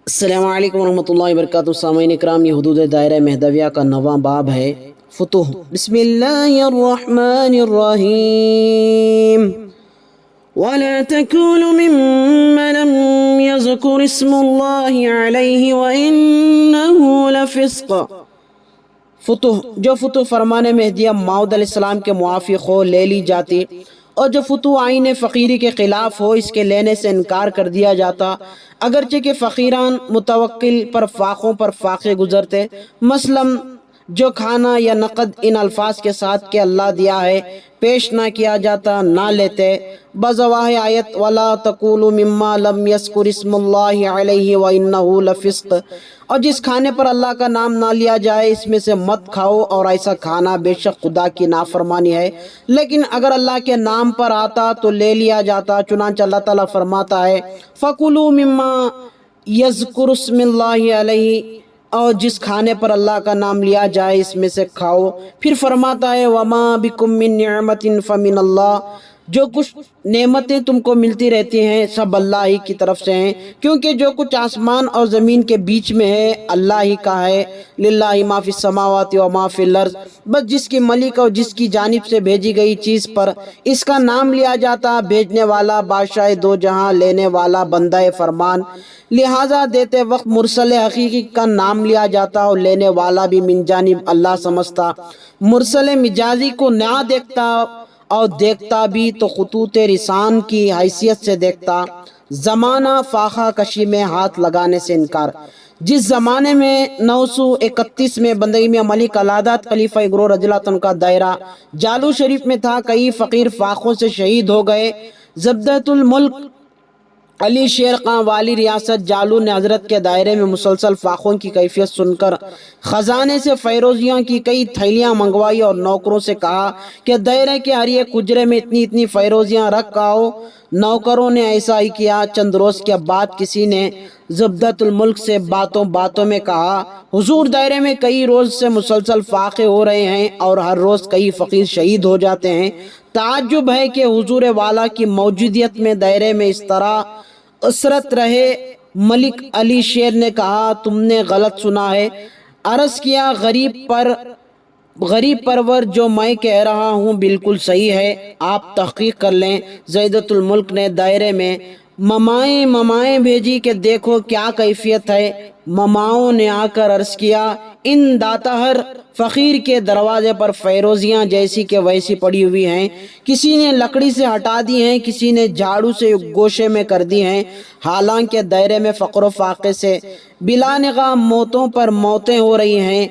السلام علیکم ورحمۃ اللہ وبرکاتہ۔ سامعین اکرام، یہ حدود دائرہ مہدویہ کا نواں باب ہے، فتوح۔ بسم اللہ الرحمن الرحیم۔ وَلَا تَكُونُوا مِمَّن لَّمْ يَذْكُرِ اسْمُ اللَّهِ عَلَيْهِ وَإِنَّهُ لَفِسْقٌ۔ فتوح، جو فتوح فرمان مہدیہ ماؤد علیہ السلام کے موافق ہو لے لی جاتی، اور جو فتوح آئین فقیری کے خلاف ہو اس کے لینے سے انکار کر دیا جاتا، اگرچہ کہ فقیران متوکل پر فاقے گزرتے۔ مثلا جو کھانا یا نقد ان الفاظ کے ساتھ کہ اللہ دیا ہے پیش نہ کیا جاتا نہ لیتے، بظواہر آیت وَلَا تَقُولُوا مِمَّا لَمْ يَذْكُرِ اسْمُ اللَّهِ عَلَيْهِ وَإِنَّهُ لَفِسْقٌ، اور جس کھانے پر اللہ کا نام نہ لیا جائے اس میں سے مت کھاؤ، اور ایسا کھانا بے شک خدا کی نافرمانی ہے۔ لیکن اگر اللہ کے نام پر آتا تو لے لیا جاتا، چنانچہ اللہ تعالیٰ فرماتا ہے فَكُلُوا مِمَّا يَذْكُرُ اسْمُ اللَّهِ عَلَيْهِ، اور جس کھانے پر اللہ کا نام لیا جائے اس میں سے کھاؤ۔ پھر فرماتا ہے وَمَا بِكُم مِّن نِّعْمَةٍ فَمِنَ اللَّهِ، جو کچھ نعمتیں تم کو ملتی رہتی ہیں سب اللہ ہی کی طرف سے ہیں، کیونکہ جو کچھ آسمان اور زمین کے بیچ میں ہے اللہ ہی کا ہے۔ للہ ما فی السماوات و ما فی الارض، بس جس کی ملک اور جس کی جانب سے بھیجی گئی چیز پر اس کا نام لیا جاتا، بھیجنے والا بادشاہ دو جہاں، لینے والا بندہ فرمان، لہٰذا دیتے وقت مرسل حقیقی کا نام لیا جاتا اور لینے والا بھی من جانب اللہ سمجھتا، مرسل مجازی کو نہ دیکھتا، اور دیکھتا بھی تو خطوط رسان کی حیثیت سے دیکھتا۔ زمانہ فاقہ کشی میں ہاتھ لگانے سے انکار۔ جس زمانے میں 931 میں بندگی میں ملک الادات خلیفہ اگرو رضی اللہ عنہ کا دائرہ جالو شریف میں تھا، کئی فقیر فاقوں سے شہید ہو گئے۔ زبدۃ الملک علی شیر خان والی ریاست جالو نے حضرت کے دائرے میں مسلسل فاقوں کی کیفیت سن کر خزانے سے فیروزیاں کی کئی تھیلیاں منگوائی اور نوکروں سے کہا کہ دائرے کے ہر ایک حجرے میں اتنی فیروزیاں رکھ آؤ۔ نوکروں نے ایسا ہی کیا۔ چند روز کے بعد کسی نے زبدۃ الملک سے باتوں میں کہا حضور، دائرے میں کئی روز سے مسلسل فاقے ہو رہے ہیں اور ہر روز کئی فقیر شہید ہو جاتے ہیں، تعجب ہے کہ حضور والا کی موجودیت میں دائرے میں اس طرح اسرت رہے۔ ملک علی شیر نے کہا تم نے غلط سنا ہے۔ عرض کیا غریب پرور جو میں کہہ رہا ہوں بالکل صحیح ہے، آپ تحقیق کر لیں۔ زبدۃ الملک نے دائرے میں ممائیں بھیجی کہ دیکھو کیا کیفیت ہے۔ مماؤں نے آ کر عرض کیا ان داتا ہر فقیر کے دروازے پر فیروزیاں جیسی کہ ویسی پڑی ہوئی ہیں، کسی نے لکڑی سے ہٹا دی ہیں، کسی نے جھاڑو سے گوشے میں کر دی ہیں، حالانکہ دائرے میں فقر و فاقے سے بلا نگاہ موتوں پر موتیں ہو رہی ہیں،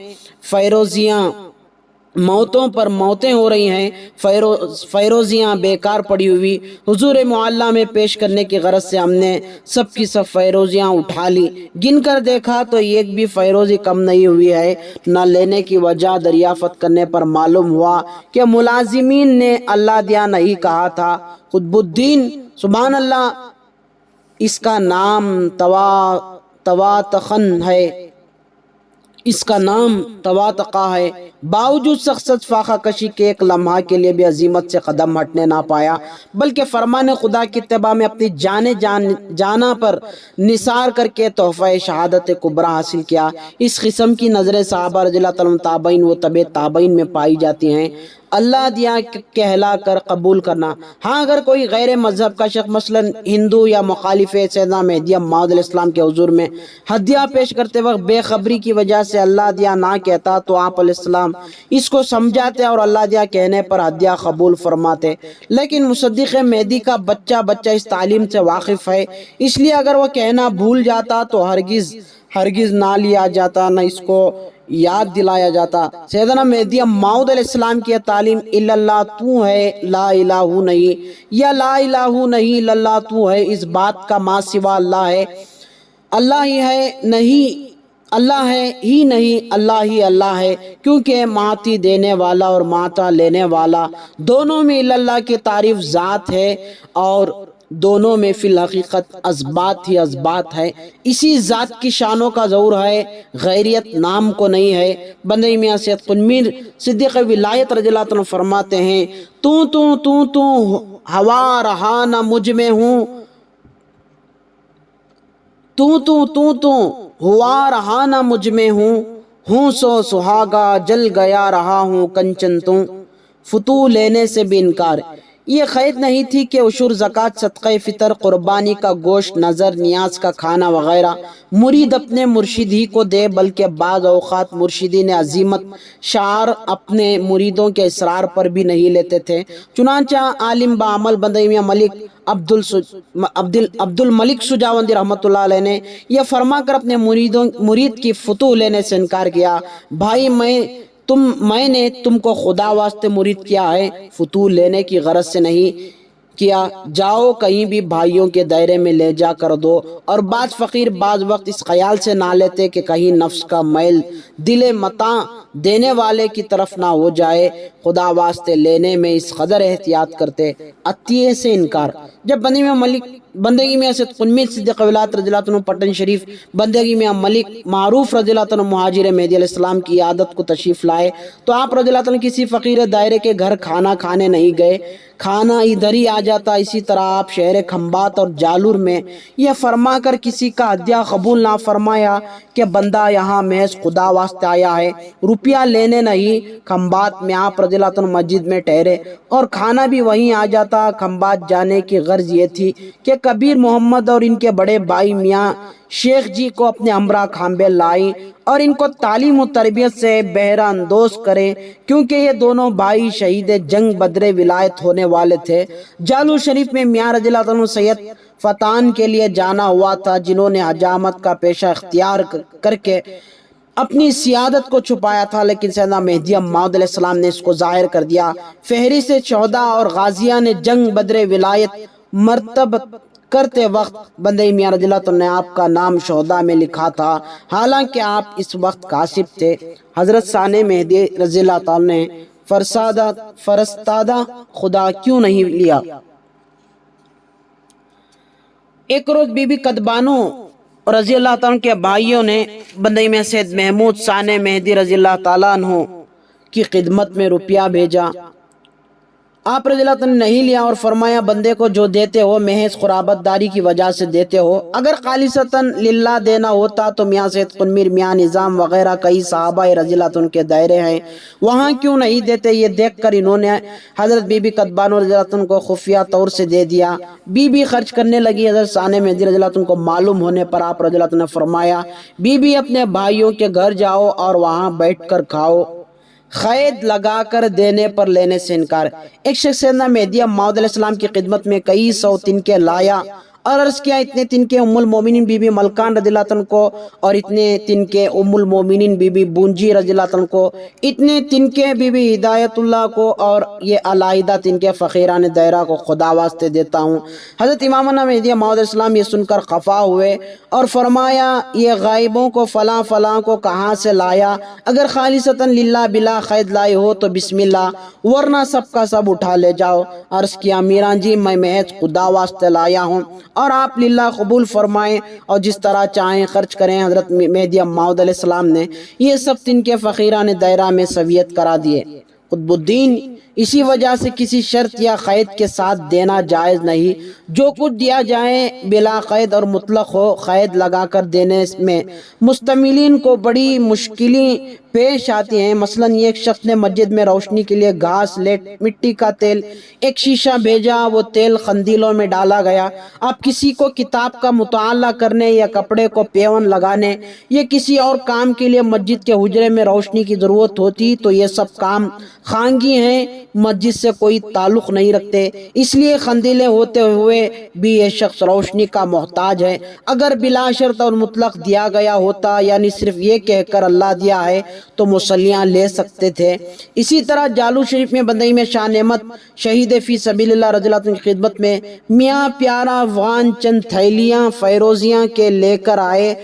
فیروزیاں بیکار پڑی ہوئی۔ حضور معلیٰ میں پیش کرنے کی غرض سے ہم نے سب کی سب فیروزیاں اٹھا لی، گن کر دیکھا تو ایک بھی فیروزی کم نہیں ہوئی ہے۔ نہ لینے کی وجہ دریافت کرنے پر معلوم ہوا کہ ملازمین نے اللہ دیا نہیں کہا تھا۔ قطب الدین سبحان اللہ، اس کا نام تواتقہ ہے۔ باوجود سخت فاقہ کشی کے ایک لمحہ کے لیے بھی عزیمت سے قدم ہٹنے نہ پایا، بلکہ فرمان خدا کی اتباع میں اپنی جانا پر نثار کر کے تحفہ شہادت کبریٰ حاصل کیا۔ اس قسم کی نظریں صحابہ رضی اللہ عنہم، تابعین و تبع تابعین میں پائی جاتی ہیں۔ اللہ دیا کہلا کر قبول کرنا۔ ہاں، اگر کوئی غیر مذہب کا شخص مثلا ہندو یا مخالف سیدنا مہدی ماؤد علیہ السلام کے حضور میں ہدیہ پیش کرتے وقت بے خبری کی وجہ سے اللہ دیا نہ کہتا تو آپ علیہ السلام اس کو سمجھاتے اور اللہ دیا کہنے پر ہدیہ قبول فرماتے، لیکن مصدق مہدی کا بچہ اس تعلیم سے واقف ہے، اس لیے اگر وہ کہنا بھول جاتا تو ہرگز نہ لیا جاتا، نہ اس کو یاد دلایا جاتا۔ سیدنا مہدی ماؤد علیہ السلام کی تعلیم الا اللہ تو ہے لا الہ نہیں، یا لا الہ نہیں الا اللہ تو ہے، اس بات کا ما سوا اللہ ہے، اللہ ہی ہے نہیں اللہ ہی اللہ ہے، کیونکہ ماتی دینے والا اور ماتا لینے والا دونوں میں الا اللہ کی تعریف ذات ہے، اور دونوں میں فی الحقیقت اثبات ہی اثبات ہے۔ اسی ذات کی شانوں کا ظہور ہے، غیریت نام کو نہیں ہے۔ بندے میاں سید قطب میر صدیق ولایت رضی اللہ عنہ فرماتے ہیں تو ہوا رہا نہ مجھ میں ہوں، تو ہوا رہا نہ مجھ میں ہوں سو سہاگا جل گیا رہا ہوں کنچن فتو لینے سے بھی انکار۔ یہ قید نہیں تھی کہ عشر، زکوٰۃ، صدقہ فطر، قربانی کا گوشت، نظر نیاز کا کھانا وغیرہ مرید اپنے مرشد ہی کو دے، بلکہ بعض اوقات مرشدین عظیمت شعار اپنے مریدوں کے اصرار پر بھی نہیں لیتے تھے۔ چنانچہ عالم بعمل بندہ میاں ملک عبد الملک سجاوندی رحمۃ اللہ علیہ نے یہ فرما کر اپنے مرید کی فتوح لینے سے انکار کیا، بھائی میں نے تم کو خدا واسطے مرید کیا ہے، فتوح لینے کی غرض سے نہیں کیا، جاؤ کہیں بھی بھائیوں کے دائرے میں لے جا کر دو۔ اور بعض فقیر بعض وقت اس خیال سے نہ لیتے کہ کہیں نفس کا میل دل متاع دینے والے کی طرف نہ ہو جائے، خدا واسطے لینے میں اس قدر احتیاط کرتے۔ عطیے سے انکار۔ جب بندگی میں اسد قنمی صدیق ولایت رضی اللہ عنہ پٹن شریف بندگی میں ملک معروف رضی اللہ عنہ مہاجر مہدی علیہ السلام کی عادت کو تشریف لائے تو آپ رضی اللہ عنہ کسی فقیر دائرے کے گھر کھانا کھانے نہیں گئے، کھانا ادھر ہی آ جاتا۔ اسی طرح آپ شہر کھمبات اور جالور میں یہ فرما کر کسی کا ہدیہ قبول نہ فرمایا کہ بندہ یہاں محض خدا واسطے آیا ہے، روپیہ لینے نہیں۔ کھمبات میں آپ رضی اللہ عنہ مسجد میں ٹھہرے اور کھانا بھی وہیں آ جاتا۔ کھمبات جانے کی غرض یہ تھی کہ کبیر محمد اور ان کے بڑے بھائی میاں شیخ جی کو اپنے ہمراہ کھامبے لائیں اور ان کو تعلیم و تربیت سے بہرہ اندوز کریں، کیونکہ یہ دونوں بھائی شہید جنگ بدر ولایت ہونے والے تھے۔ جالو شریف میں میاں رضی اللہ عنہ سید فتان کے لیے جانا ہوا تھا، جنہوں نے حجامت کا پیشہ اختیار کر کے اپنی سیادت کو چھپایا تھا، لیکن سیدنا مہدی موعود علیہ السلام نے اس کو ظاہر کر دیا۔ فہرست شہداء اور غازیان جنگ بدر ولایت مرتب کرتے وقت بندے میاں رضی اللہ عنہ نے آپ کا نام شہداء میں لکھا تھا، حالانکہ آپ اس وقت کاسب تھے۔ حضرت ثانی مہدی رضی اللہ عنہ نے فرستادہ خدا کیوں نہیں لیا؟ ایک روز بی بی قدبانو رضی اللہ تعالیٰ کے بھائیوں نے بندے میں سید محمود ثانی مہدی رضی اللہ تعالیٰ عنہ کی خدمت میں روپیہ بھیجا۔ آپ رضی اللہ عنہ نے نہیں لیا اور فرمایا بندے کو جو دیتے ہو محض قرابت داری کی وجہ سے دیتے ہو، اگر خالصتاً للہ دینا ہوتا تو میاں سید قنمیر، میاں نظام وغیرہ کئی صحابہ رضی اللہ عنہ کے دائرے ہیں، وہاں کیوں نہیں دیتے؟ یہ دیکھ کر انہوں نے حضرت بی بی قدبانو رضی اللہ عنہ کو خفیہ طور سے دے دیا۔ بی بی خرچ کرنے لگی۔ حضرت ثانی مہدی رضی اللہ عنہ کو معلوم ہونے پر آپ رضی اللہ عنہ نے فرمایا بی بی اپنے بھائیوں کے گھر جاؤ اور وہاں بیٹھ کر کھاؤ۔ قید لگا کر دینے پر لینے سے انکار۔ ایک شخص سیدنا مہدی موعود علیہ السلام کی خدمت میں کئی سو تنکے لایا اور عرض کیا اتنے تنکے ام المومنین بی بی ملکان رضی اللہ عنہ کو، اور اتنے تنکے ام المومنین بی بی بونجی رضی اللہ عنہ کو، اتنے تنکے بی بی ہدایت اللہ کو، اور یہ علیحدہ تنکے فقیران دائرہ کو خدا واسطے دیتا ہوں۔ حضرت امامنا مہدی موعود علیہ السلام یہ سن کر خفا ہوئے اور فرمایا یہ غائبوں کو فلاں فلاں کو کہاں سے لایا؟ اگر خالصتاً للہ بلا قید لائے ہو تو بسم اللہ، ورنہ سب کا سب اٹھا لے جاؤ۔ عرض کیا میران جی میں محض خدا واسطے لایا ہوں اور آپ للہ قبول فرمائیں اور جس طرح چاہیں خرچ کریں۔ حضرت مہدی موعود علیہ السلام نے یہ سب تن کے فقیران دائرہ میں سویت کرا دیے۔ قطب الدین اسی وجہ سے کسی شرط یا قید کے ساتھ دینا جائز نہیں، جو کچھ دیا جائے بلا قید اور مطلق ہو۔ قید لگا کر دینے میں مستعملین کو بڑی مشکلیں پیش آتی ہیں۔ مثلا ایک شخص نے مسجد میں روشنی کے لیے گھاس، لیٹ، مٹی کا تیل، ایک شیشہ بھیجا، وہ تیل قندیلوں میں ڈالا گیا۔ آپ کسی کو کتاب کا مطالعہ کرنے یا کپڑے کو پیون لگانے یا کسی اور کام کے لیے مسجد کے حجرے میں روشنی کی ضرورت ہوتی تو یہ سب کام خانگی ہیں، مسجد سے کوئی تعلق نہیں رکھتے، اس لیے قندیلیں ہوتے ہوئے بھی یہ شخص روشنی کا محتاج ہے۔ اگر بلا شرط اور مطلق دیا گیا ہوتا، یعنی صرف یہ کہہ کر اللہ دیا ہے، تو مصلیاں لے سکتے تھے۔ اسی طرح جالو شریف میں بندئی میں شاہ نعمت شہید فی سبیل اللہ رضی اللہ عنہ کی خدمت میں میاں پیارا افغان چند تھیلیاں فیروزیاں کے لے کر آئے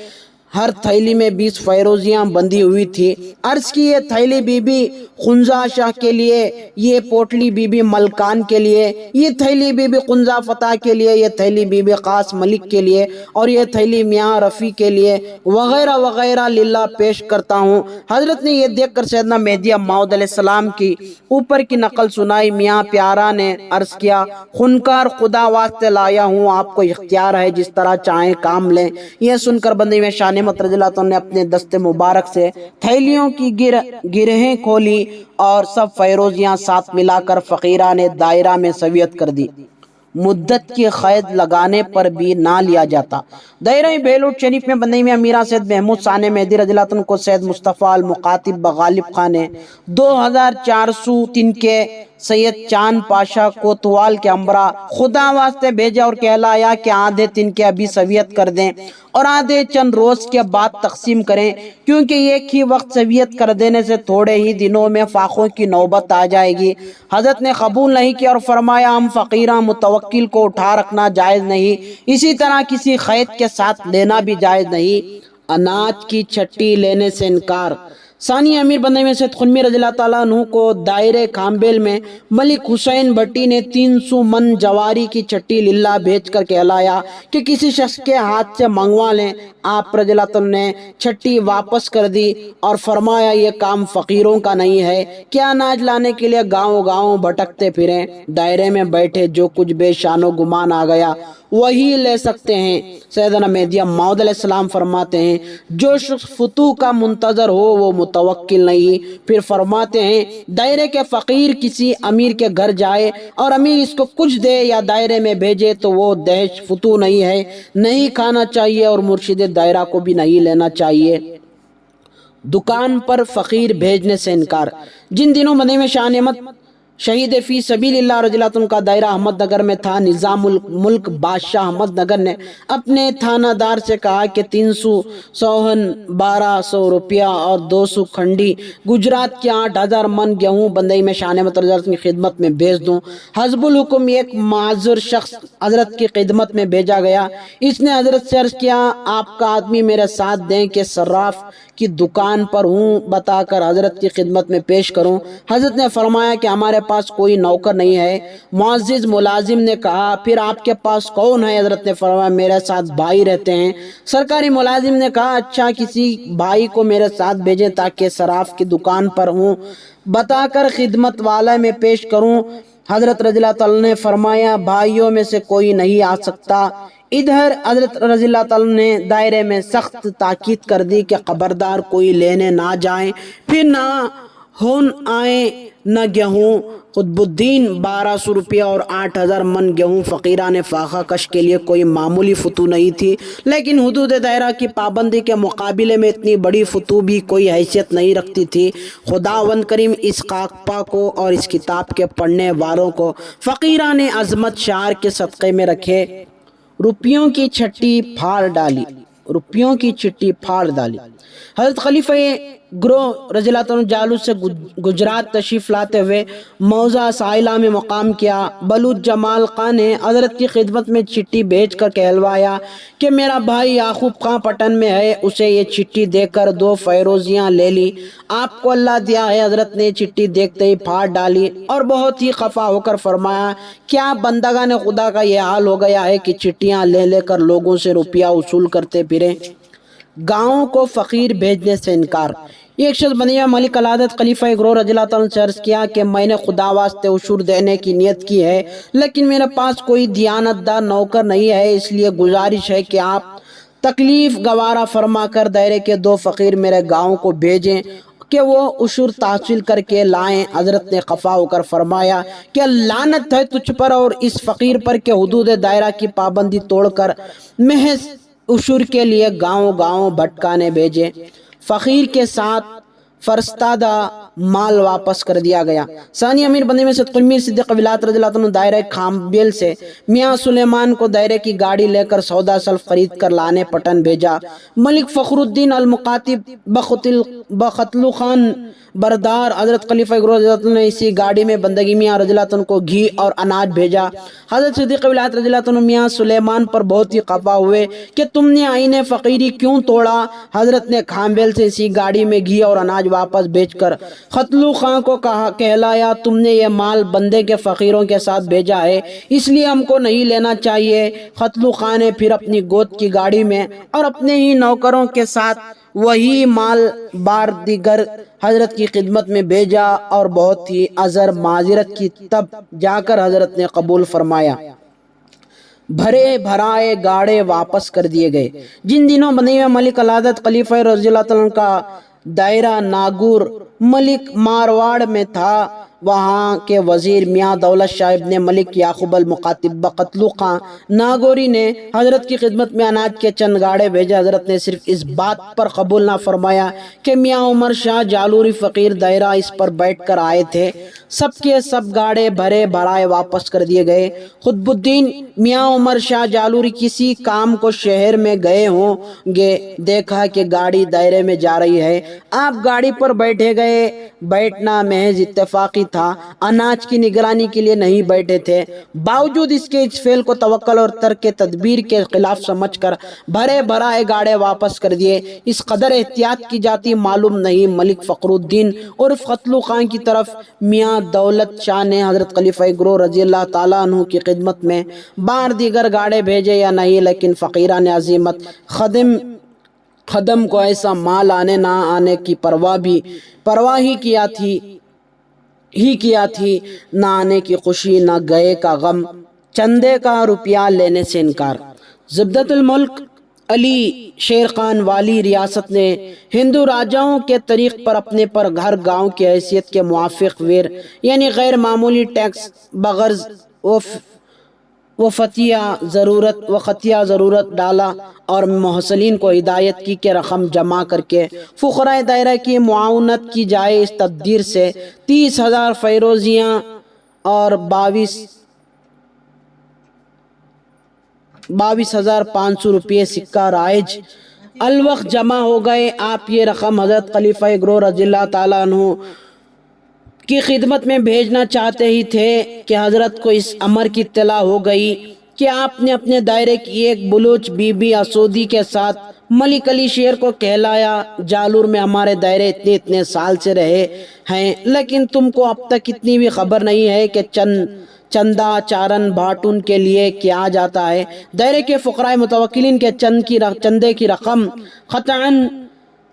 ہر تھیلی میں 20 فیروزیاں بندھی ہوئی تھی۔ عرض کی یہ تھیلی بی بی خنزا شاہ کے لیے، یہ پوٹلی بی بی ملکان کے لیے، یہ تھیلی بی بی خنزا فتح کے لیے، یہ تھیلی بی بی خاص ملک کے لیے، اور یہ تھیلی میاں رفیع کے لیے، وغیرہ وغیرہ للہ پیش کرتا ہوں۔ حضرت نے یہ دیکھ کر سیدنا مہدی موعود علیہ السلام کی اوپر کی نقل سنائی۔ میاں پیارا نے عرض کیا، خنکار خدا واسطے لایا ہوں، آپ کو اختیار ہے، جس طرح چاہیں کام لیں۔ یہ سن کر بندے میں شان احمد رضی اللہ عنہ نے اپنے دست مبارک سے تھیلیوں کی گرہیں کھولی اور سب فیروزیاں ساتھ ملا کر فقیرانے دائرہ میں سویت کر دی۔ مدت کی قید لگانے پر بھی نہ لیا جاتا۔ دائرہ بیلوٹ شریف میں بندے میں امیرہ سید محمود ثانی مہدی رضی اللہ عنہ کو سید مصطفیٰ المقاتب غالب خان نے 2400 تنکے سید چاند پاشا کوتوال کے ہمراہ خدا واسطے بھیجا اور کہلایا کہ آدھے تنکے ابھی سویت کر دیں اور آدھے چند روز کے بعد تقسیم کریں، کیونکہ ایک ہی وقت سویت کر دینے سے تھوڑے ہی دنوں میں فاقوں کی نوبت آ جائے گی۔ حضرت نے قبول نہیں کیا اور فرمایا، ہم فقیراں متوکل کو اٹھا رکھنا جائز نہیں، اسی طرح کسی قید کے ساتھ لینا بھی جائز نہیں۔ اناج کی چھٹی لینے سے انکار۔ ثانی امیر بندے میں سید خنمی رضی اللہ تعالیٰ عنہ کو دائرے کھامبیل میں ملک حسین بھٹی نے 300 من جواری کی چھٹی للہ بھیج کر کہلایا کہ کسی شخص کے ہاتھ سے منگوا لیں۔ آپ رضی اللہ عنہ نے چھٹی واپس کر دی اور فرمایا، یہ کام فقیروں کا نہیں ہے کہ اناج لانے کے لیے گاؤں گاؤں بھٹکتے پھریں، دائرے میں بیٹھے جو کچھ بے شان و گمان آ گیا وہی لے سکتے ہیں۔ سیدنا مہدی موعود علیہ السلام فرماتے ہیں، جو شخص فتوح کا منتظر ہو وہ متوکل نہیں۔ پھر فرماتے ہیں، دائرے کے فقیر کسی امیر کے گھر جائے اور امیر اس کو کچھ دے یا دائرے میں بھیجے تو وہ دہش فتوح نہیں ہے، نہیں کھانا چاہیے اور مرشد دائرہ کو بھی نہیں لینا چاہیے۔ دکان پر فقیر بھیجنے سے انکار۔ جن دنوں مدینہ میں شان احمد شہید فی سبیل اللہ رضی اللہ عنہ کا دائرہ احمد نگر میں تھا، نظام الملک بادشاہ احمد نگر نے اپنے تھانہ دار سے کہا کہ 300 سوہن 1200 روپیہ اور 200 کھنڈی گجرات کے 8000 من گیہوں بندئی میں شان احمد رضی اللہ عنہ کی خدمت میں بھیج دوں۔ حزب الحکم ایک معذور شخص حضرت کی خدمت میں بھیجا گیا۔ اس نے حضرت سے عرض کیا، آپ کا آدمی میرے ساتھ دیں کہ صراف کی دکان پر ہوں بتا کر حضرت کی خدمت میں پیش کروں۔ حضرت نے فرمایا کہ ہمارے پاس کوئی نوکر نہیں ہے۔ معزز ملازم نے کہا، پھر آپ کے پاس کون ہے؟ حضرت نے فرمایا، میرے ساتھ بھائی رہتے ہیں۔ سرکاری ملازم نے کہا، اچھا کسی بھائی کو میرے ساتھ بھیجیں تاکہ صراف کی دکان پر ہوں بتا کر خدمت والا میں پیش کروں۔ حضرت رضی اللہ تعالیٰ نے فرمایا، بھائیوں میں سے کوئی نہیں آ سکتا۔ ادھر حضرت رضی اللہ تعالیٰ نے دائرے میں سخت تاکید کر دی کہ خبردار کوئی لینے نہ جائیں، پھر نہ ہون آئیں نہ گیہوں۔ قطب الدین 1200 روپیہ اور 8000 من گیہوں فقیران فاقہ کش کے لیے کوئی معمولی فتوح نہیں تھی، لیکن حدود دائرہ کی پابندی کے مقابلے میں اتنی بڑی فتوح بھی کوئی حیثیت نہیں رکھتی تھی۔ خداوند کریم اس خاکپا کو اور اس کتاب کے پڑھنے والوں کو فقیران عظمت شعر کے صدقے میں رکھے۔ روپیوں کی چھٹی پھاڑ ڈالی۔ روپیوں کی چھٹی پھاڑ ڈالی۔ حضرت خلیفہ گروہ رضی اللہ عنہ جالوس سے گجرات تشریف لاتے ہوئے موضع سائلہ میں مقام کیا۔ بلوچ جمال خان نے حضرت کی خدمت میں چٹھی بھیج کر کہلوایا کہ میرا بھائی یعقوب خان پٹن میں ہے، اسے یہ چٹھی دے کر 2 فیروزیاں لے لی، آپ کو اللہ دیا ہے۔ حضرت نے چٹھی دیکھتے ہی پھاڑ ڈالی اور بہت ہی خفا ہو کر فرمایا، کیا بندگان خدا کا یہ حال ہو گیا ہے کہ چٹھیاں لے لے کر لوگوں سے روپیہ وصول کرتے پھریں؟ گاؤں کو فقیر بھیجنے سے انکار۔ ایک شخص بنیا ملک العادت خلیفہ گروہ رضی اللہ تعالیٰ سے عرض کیا کہ میں نے خدا واسطے عشور دینے کی نیت کی ہے، لیکن میرے پاس کوئی دیانت دار نوکر نہیں ہے، اس لیے گزارش ہے کہ آپ تکلیف گوارا فرما کر دائرے کے 2 فقیر میرے گاؤں کو بھیجیں کہ وہ عشور تحصیل کر کے لائیں۔ حضرت نے خفا ہو کر فرمایا کہ لعنت ہے تجھ پر اور اس فقیر پر کہ حدود دائرہ کی پابندی توڑ کر محض عشور کے لیے گاؤں گاؤں بھٹکانے بھیجے۔ فقیر کے ساتھ فرستادہ مال واپس کر دیا گیا۔ ثانی امیر بندی میں صدق امیر صدیق ولایت رضی اللہ عنہ دائرہ کھامبیل سے میاں سلیمان کو دائرے کی گاڑی لے کر سودا سلف خرید کر لانے پٹن بھیجا۔ ملک فخر الدین المقاتب بختلو خان بردار حضرت خلیفہ گروہ رضی اللہ عنہ نے اسی گاڑی میں بندگی میاں رضی اللہ عنہ کو گھی اور اناج بھیجا۔ حضرت صدیق ولایت رضی اللہ عنہ میاں سلیمان پر بہت ہی خفا ہوئے کہ تم نے آئین فقیری کیوں توڑا؟ حضرت نے کھامبیل سے اسی گاڑی میں گھی اور اناج واپس بھیج کر ختلو خان کو کہلایا تم نے یہ مال بندے کے فقیروں کے ساتھ بھیجا ہے، اس لیے ہم کو نہیں لینا چاہیے۔ ختلو خان نے پھر اپنی گود کی گاڑی میں اور اپنے ہی نوکروں کے ساتھ وہی مال بار دیگر حضرت کی خدمت میں بھیجا اور بہت ہی عذر معذرت کی تب جا کر حضرت نے قبول فرمایا۔ بھرے بھرائے گاڑے واپس کر دیے گئے۔ جن دنوں بنی میں ملک العادت خلیفہ رضی اللہ عنہ کا دائرہ ناگور ملک مارواڑ میں تھا، وہاں کے وزیر میاں دولت شاہ ابن ملک یعقوب المقاتب بختلو خان ناگوری نے حضرت کی خدمت میں اناج کے چند گاڑے بھیجے۔ حضرت نے صرف اس بات پر قبول نہ فرمایا کہ میاں عمر شاہ جالوری فقیر دائرہ اس پر بیٹھ کر آئے تھے، سب کے سب گاڑے بھرے بھرائے واپس کر دیے گئے۔ قطب الدین میاں عمر شاہ جالوری کسی کام کو شہر میں گئے ہوں گے، دیکھا کہ گاڑی دائرے میں جا رہی ہے، آپ گاڑی پر بیٹھے گئے۔ بیٹھنا محض اتفاقی تھا، اناج کی نگرانی کے لیے نہیں بیٹھے تھے۔ باوجود اس کے اس فعل کو توکل اور ترک تدبیر کے خلاف سمجھ کر بھرے بھرائے گاڑے واپس کر دیے۔ اس قدر احتیاط کی جاتی معلوم نہیں۔ ملک فخر الدین اور ختلو خان کی طرف میاں دولت شاہ نے حضرت خلیفہ گروہ رضی اللہ تعالیٰ عنہ کی خدمت میں بار دیگر گاڑے بھیجے یا نہیں، لیکن فقیران عظیمت خدم کو ایسا مال آنے نہ آنے کی پرواہ ہی کیا تھی، نہ آنے کی خوشی، نہ گئے کا غم، چندے کا روپیہ لینے سے انکار۔ زبدۃ الملک علی شیر خان والی ریاست نے ہندو راجاؤں کے طریق پر اپنے پر ہر گاؤں کی حیثیت کے موافق ویر یعنی غیر معمولی ٹیکس بغرض و خطیہ ضرورت ڈالا اور محصلین کو ہدایت کی کہ رقم جمع کر کے فقراء دائرہ کی معاونت کی جائے۔ اس تدبیر سے 30,000 فیروزیاں اور 22,500 روپے سکہ رائج الوقت جمع ہو گئے۔ آپ یہ رقم حضرت خلیفہ گروہ رضی اللہ تعالیٰ عنہ کی خدمت میں بھیجنا چاہتے ہی تھے کہ حضرت کو اس امر کی اطلاع ہو گئی کہ آپ نے اپنے دائرے کی ایک بلوچ بی بی اسودی کے ساتھ ملک علی شیر کو کہلایا، جالور میں ہمارے دائرے اتنے سال سے رہے ہیں، لیکن تم کو اب تک اتنی بھی خبر نہیں ہے کہ چندہ چارن بھاٹن کے لیے کیا جاتا ہے۔ دائرے کے فقراء متوکلین کے چندے کی رقم قطعاً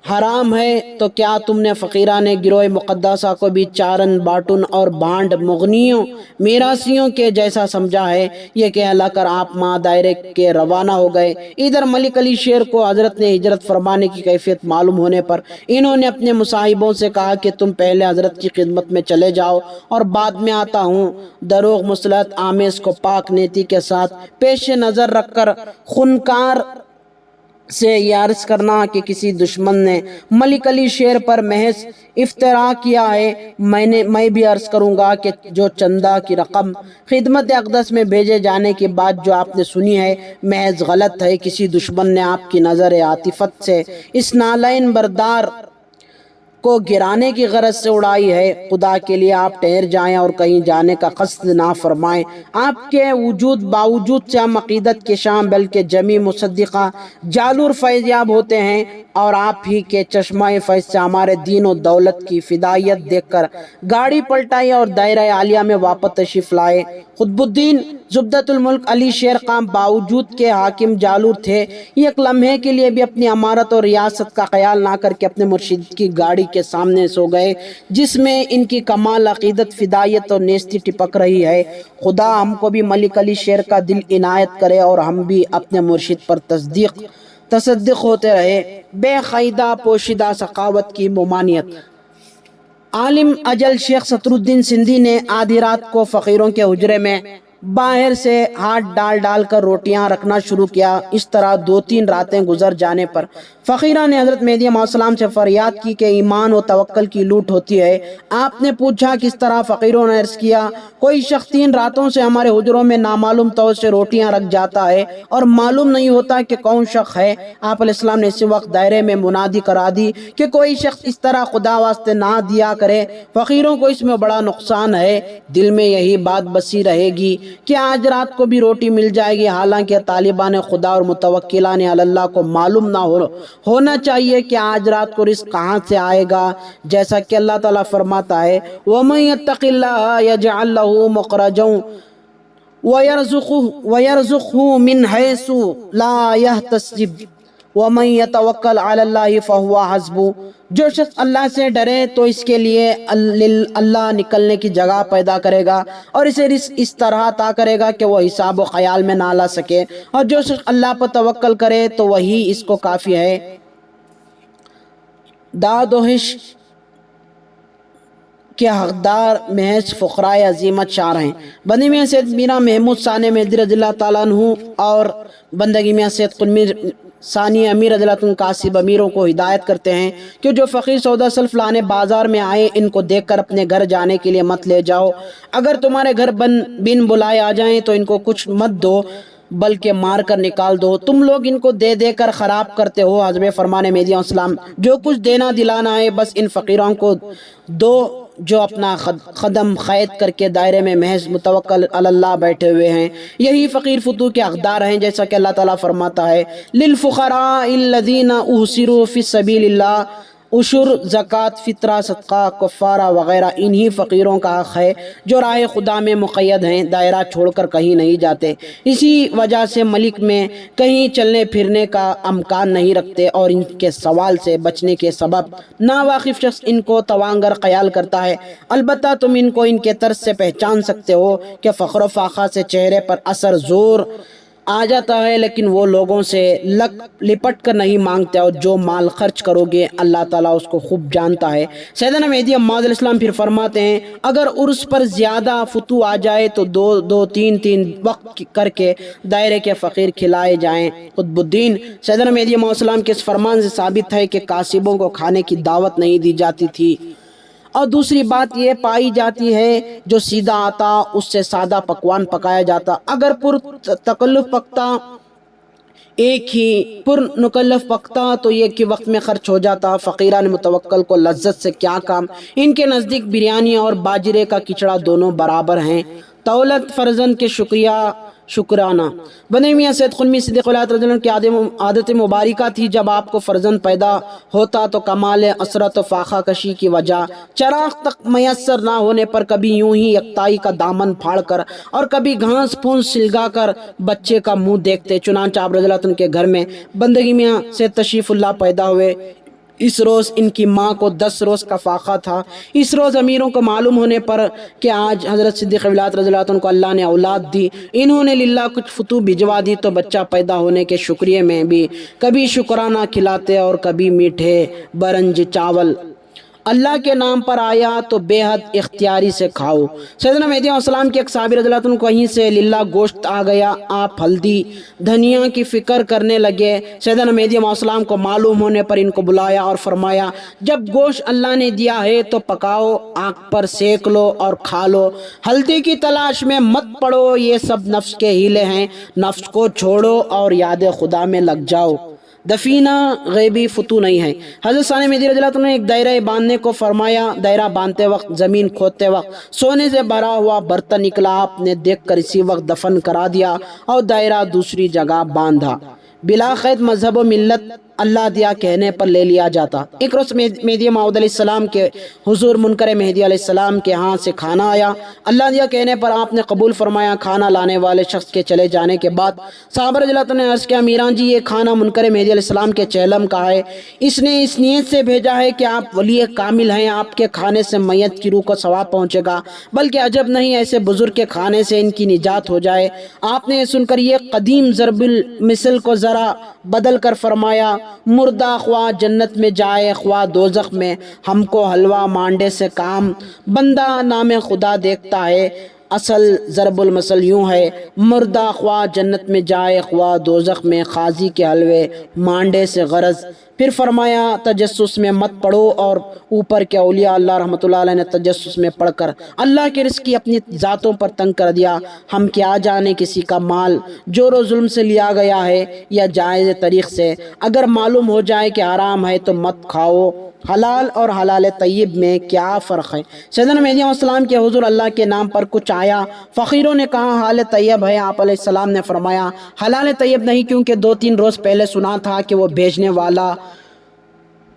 حرام ہے، تو کیا تم نے فقیران گروہ مقدسہ کو بھی چارن باٹن اور بانڈ مغنیوں میراثیوں کے جیسا سمجھا ہے؟ یہ کہلا کر آپ ماں دائرے کے روانہ ہو گئے۔ ادھر ملک علی شیر کو حضرت نے ہجرت فرمانے کی کیفیت معلوم ہونے پر انہوں نے اپنے مصاحبوں سے کہا کہ تم پہلے حضرت کی خدمت میں چلے جاؤ اور بعد میں آتا ہوں۔ دروغ مصلحت آمیز کو پاک نیتی کے ساتھ پیش نظر رکھ کر خونکار سے یہ عرض کرنا کہ کسی دشمن نے ملک علی شیر پر محض افتراء کیا ہے، میں بھی عرض کروں گا کہ جو چندہ کی رقم خدمت اقدس میں بھیجے جانے کی بات جو آپ نے سنی ہے محض غلط ہے۔ کسی دشمن نے آپ کی نظر عاطفت سے اس نالائن بردار کو گرانے کی غرض سے اڑائی ہے۔ خدا کے لیے آپ ٹھہر جائیں اور کہیں جانے کا قصد نہ فرمائیں۔ آپ کے باوجود سے ہم عقیدت کے شام بلکہ جمی مصدقہ جالور فیض یاب ہوتے ہیں، اور آپ ہی کے چشمہ فیض سے ہمارے دین و دولت کی فدائیت دیکھ کر گاڑی پلٹائی اور دائرہ عالیہ میں واپس تشریف لائے۔ قطب الدین زبدۃ الملک علی شیر خان باوجود کے حاکم جالور تھے، ایک لمحے کے لیے بھی اپنی امارت اور ریاست کا خیال نہ کر کے اپنے مرشد کی گاڑی کے سامنے سو گئے، جس میں ان کی کمال عقیدت، فدائیت اور نیستی ٹپک رہی ہے۔ خدا ہم کو بھی ملک علی شیر کا دل عنایت کرے اور ہم بھی اپنے مرشد پر تصدیق ہوتے رہے۔ بے قاعدہ پوشیدہ سخاوت کی ممانعت۔ عالم اجل شیخ سطر الدین سندھی نے آدھی رات کو فقیروں کے حجرے میں باہر سے ہاتھ ڈال ڈال کر روٹیاں رکھنا شروع کیا۔ اس طرح 2-3 راتیں گزر جانے پر فقیرہ نے حضرت مہدی علیہ السلام سے فریاد کی کہ ایمان و توکل کی لوٹ ہوتی ہے۔ آپ نے پوچھا کس طرح؟ فقیروں نے عرض کیا کوئی شخص 3 راتوں سے ہمارے حجروں میں نامعلوم طور سے روٹیاں رکھ جاتا ہے اور معلوم نہیں ہوتا کہ کون شخص ہے۔ آپ علیہ السلام نے اسی وقت دائرے میں منادی کرا دی کہ کوئی شخص اس طرح خدا واسطے نہ دیا کرے، فقیروں کو اس میں بڑا نقصان ہے۔ دل میں یہی بات بسی رہے گی کہ آج رات کو بھی روٹی مل جائے گی، حالانکہ طالبان خدا اور متوکلان علی اللہ کو معلوم نہ ہونا چاہیے کہ آج رات کو رزق کہاں سے آئے گا، جیسا کہ اللہ تعالیٰ فرماتا ہے وَمَن يَتَّقِ اللَّهَ يَجْعَلْ لَهُ مَخْرَجًا وَيَرْزُقْهُ مِنْ حَيْثُ لَا يَحْتَسِبُ وَمَن يَتَوَكَّلْ عَلَى اللَّهِ فَهُوَ حَسْبُهُ۔ جو شخص اللہ سے ڈرے تو اس کے لیے اللہ نکلنے کی جگہ پیدا کرے گا اور اسے رزق اس طرح عطا کرے گا کہ وہ حساب و خیال میں نہ لا سکے، اور جو شخص اللہ پر توکل کرے تو وہی اس کو کافی ہے۔ داد و حش کے حقدار محض فقراء عظیمت شار ہیں۔ بندگی میاں سید میرا محمود ثانی مہدی رضی اللہ تعالیٰ عنہ اور بندگی میاں سید قطب ثانی امیر رضی اللہ عنہ کاسب امیروں کو ہدایت کرتے ہیں کہ جو فقیر سودا سلف لانے بازار میں آئے ان کو دیکھ کر اپنے گھر جانے کے لیے مت لے جاؤ۔ اگر تمہارے گھر بن بلائے آ جائیں تو ان کو کچھ مت دو بلکہ مار کر نکال دو، تم لوگ ان کو دے دے کر خراب کرتے ہو۔ حضب فرمان مہدی علیہ السلام جو کچھ دینا دلانا ہے بس ان فقیروں کو دو جو اپنا قدم قید کر کے دائرے میں محض متوکل علی اللہ بیٹھے ہوئے ہیں، یہی فقیر فتوح کے حقدار ہیں، جیسا کہ اللہ تعالیٰ فرماتا ہے للفقراء الذین احصروا فی سبیل اللہ، عشر، زکوٰۃ، فطرہ، صدقہ، کفارہ وغیرہ انہی فقیروں کا حق ہے جو راہ خدا میں مقید ہیں، دائرہ چھوڑ کر کہیں نہیں جاتے، اسی وجہ سے ملک میں کہیں چلنے پھرنے کا امکان نہیں رکھتے اور ان کے سوال سے بچنے کے سبب ناواقف شخص ان کو توانگر خیال کرتا ہے۔ البتہ تم ان کو ان کے طرز سے پہچان سکتے ہو کہ فخر و فاخر سے چہرے پر اثر زور آ جاتا ہے، لیکن وہ لوگوں سے لپٹ کر نہیں مانگتے، اور جو مال خرچ کرو گے اللہ تعالیٰ اس کو خوب جانتا ہے۔ سیدنا مہدی علیہ السلام پھر فرماتے ہیں اگر عرس پر زیادہ فتوح آ جائے تو 2-3 وقت کر کے دائرے کے فقیر کھلائے جائیں۔ قطب الدین سیدنا مہدی علیہ السلام کے اس فرمان سے ثابت ہے کہ کاسبوں کو کھانے کی دعوت نہیں دی جاتی تھی، اور دوسری بات یہ پائی جاتی ہے جو سیدھا آتا اس سے سادہ پکوان پکایا جاتا، اگر پر تکلف پکتا ایک ہی پر نکلف پکتا تو ایک ہی وقت میں خرچ ہو جاتا۔ فقیران متوکل کو لذت سے کیا کام، ان کے نزدیک بریانی اور باجرے کا کچڑا دونوں برابر ہیں۔ دولت فرزند کے شکرانہ بندگی میاں سید قطب صدیق ولایت رضی اللہ عنہ کی عادت مبارکہ تھی، جب آپ کو فرزند پیدا ہوتا تو کمال عسرت و فاقہ کشی کی وجہ چراغ تک میسر نہ ہونے پر کبھی یوں ہی یکتائی کا دامن پھاڑ کر اور کبھی گھاس پھونس سلگا کر بچے کا منہ دیکھتے۔ چنانچہ آپ رضی اللہ عنہ کے گھر میں بندگی میاں سے تشریف اللہ پیدا ہوئے۔ اس روز ان کی ماں کو 10 روز کا فاقہ تھا۔ اس روز امیروں کو معلوم ہونے پر کہ آج حضرت صدیق ولایت رضی اللہ عنہ کو اللہ نے اولاد دی، انہوں نے للہ کچھ فتوح بھجوا دی تو بچہ پیدا ہونے کے شکریہ میں بھی کبھی شکرانہ کھلاتے اور کبھی میٹھے برنج چاول اللہ کے نام پر آیا تو بے حد اختیاری سے کھاؤ۔ سیدنا مہدی علیہ السلام کے ایک صحابی رضی اللہ عنہ کہیں سے للہ گوشت آ گیا، آپ ہلدی دھنیا کی فکر کرنے لگے۔ سیدنا مہدی علیہ السلام کو معلوم ہونے پر ان کو بلایا اور فرمایا جب گوشت اللہ نے دیا ہے تو پکاؤ، آنکھ پر سیک لو اور کھا لو، ہلدی کی تلاش میں مت پڑو، یہ سب نفس کے ہیلے ہیں، نفس کو چھوڑو اور یاد خدا میں لگ جاؤ۔ دفینہ غیبی فتوح نہیں ہے۔ حضرت ثانی مہدی رضی اللہ عنہ نے ایک دائرہ باندھنے کو فرمایا، دائرہ باندھتے وقت زمین کھودتے وقت سونے سے بھرا ہوا برتن نکلا، آپ نے دیکھ کر اسی وقت دفن کرا دیا اور دائرہ دوسری جگہ باندھا۔ بلا قید مذہب و ملت اللہ دیا کہنے پر لے لیا جاتا۔ ایک روز مہدی موعود علیہ السلام کے حضور منکر مہدی علیہ السلام کے ہاں سے کھانا آیا، اللہ دیا کہنے پر آپ نے قبول فرمایا۔ کھانا لانے والے شخص کے چلے جانے کے بعد صحابہ رضی اللہ عنہ نے عرض کیا میران جی یہ کھانا منکر مہدی علیہ السلام کے چہلم کا ہے، اس نے اس نیت سے بھیجا ہے کہ آپ ولی کامل ہیں، آپ کے کھانے سے میت کی روح کو ثواب پہنچے گا، بلکہ عجب نہیں ایسے بزرگ کے کھانے سے ان کی نجات ہو جائے۔ آپ نے سن کر یہ قدیم ضرب المثل کو ذرا بدل کر فرمایا مردہ خواہ جنت میں جائے خواہ دوزخ میں، ہم کو حلوہ مانڈے سے کام، بندہ نام خدا دیکھتا ہے، اصل ضرب المثل یوں ہے، مردہ خواہ جنت میں جائے خواہ دوزخ میں، قاضی کے حلوے مانڈے سے غرض۔ پھر فرمایا تجسس میں مت پڑھو، اور اوپر کے اولیاء اللہ رحمۃ اللہ علیہ نے تجسس میں پڑھ کر اللہ کے رزق کی اپنی ذاتوں پر تنگ کر دیا۔ ہم کیا جانے کسی کا مال جور و ظلم سے لیا گیا ہے یا جائز طریق سے، اگر معلوم ہو جائے کہ حرام ہے تو مت کھاؤ۔ حلال اور حلال طیب میں کیا فرق ہے؟ سیدنا مہدی علیہ السلام کے حضور اللہ کے نام پر کچھ آیا، فقیروں نے کہا حلال طیب ہے، آپ علیہ السلام نے فرمایا حلال طیب نہیں، کیونکہ 2-3 روز پہلے سنا تھا کہ وہ بھیجنے والا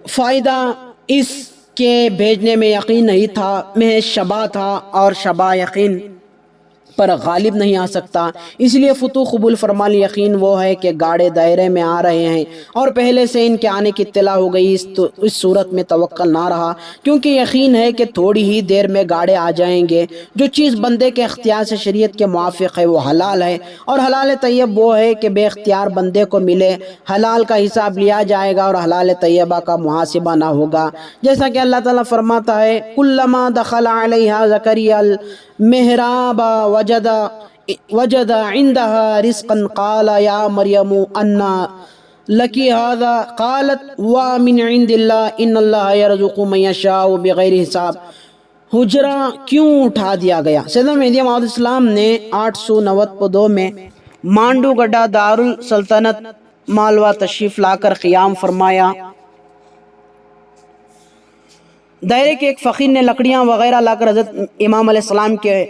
فائدہ اس کے بھیجنے میں یقین نہیں تھا، محض شبہ تھا، اور شبہ یقین پر غالب نہیں آ سکتا، اس لیے فتوح قبول فرما لی۔ یقین وہ ہے کہ گاڑے دائرے میں آ رہے ہیں اور پہلے سے ان کے آنے کی اطلاع ہو گئی، اس صورت میں توکل نہ رہا، کیونکہ یقین ہے کہ تھوڑی ہی دیر میں گاڑے آ جائیں گے۔ جو چیز بندے کے اختیار سے شریعت کے موافق ہے وہ حلال ہے، اور حلال طیب وہ ہے کہ بے اختیار بندے کو ملے، حلال کا حساب لیا جائے گا اور حلال طیبہ کا محاسبہ نہ ہوگا، جیسا کہ اللہ تعالیٰ فرماتا ہے کلما دخل علیہا زکریا المحراب وجد عندها رزقا قال یا مریم انا لکی هذا قالت ومن عند اللہ ان اللہ یرزق من یشاء بغیر حساب۔ حجرہ کیوں اٹھا دیا گیا؟ سیدنا مہدی علیہ السلام نے 892 میں مانڈو گڈا دارالسلطنت مالوا تشریف لا کر قیام فرمایا۔ دائرے کے ایک فقیر نے لکڑیاں وغیرہ لا کر حضرت امام علیہ السلام کے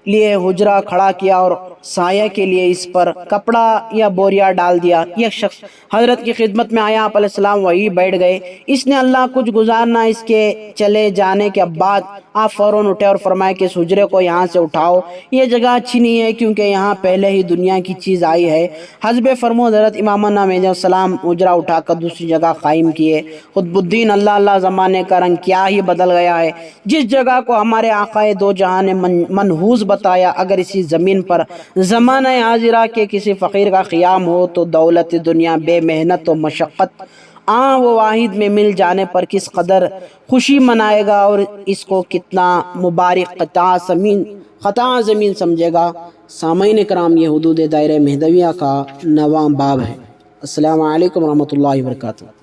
لیے حجرہ کھڑا کیا اور سایہ کے لیے اس پر کپڑا یا بوریا ڈال دیا۔ یہ شخص حضرت کی خدمت میں آیا، آپ علیہ السلام وہی بیٹھ گئے۔ اس نے اللہ کچھ گزارنا اس کے چلے جانے کے بعد آپ فوراً اٹھے اور فرمایا کہ اس حجرے کو یہاں سے اٹھاؤ، یہ جگہ اچھی نہیں ہے کیونکہ یہاں پہلے ہی دنیا کی چیز آئی ہے۔ حسب فرمود حضرت امامنا مہدی علیہ السلام حجرہ اٹھا کر دوسری جگہ قائم کیے۔ قطب الدین اللہ زمانے کا رنگ کیا ہی بدل گیا ہے۔ جس جگہ کو ہمارے آقا دو جہاں نے منحوس بتایا، اگر اسی زمین پر زمانہ حاضرہ کے کسی فقیر کا قیام ہو تو دولت دنیا بے محنت و مشقت وہ واحد میں مل جانے پر کس قدر خوشی منائے گا اور اس کو کتنا مبارک قطع زمین سمجھے گا۔ سامعین کرام، یہ حدود دائرہ مہدویہ کا 9واں باب ہے۔ السلام علیکم ورحمۃ اللہ وبرکاتہ۔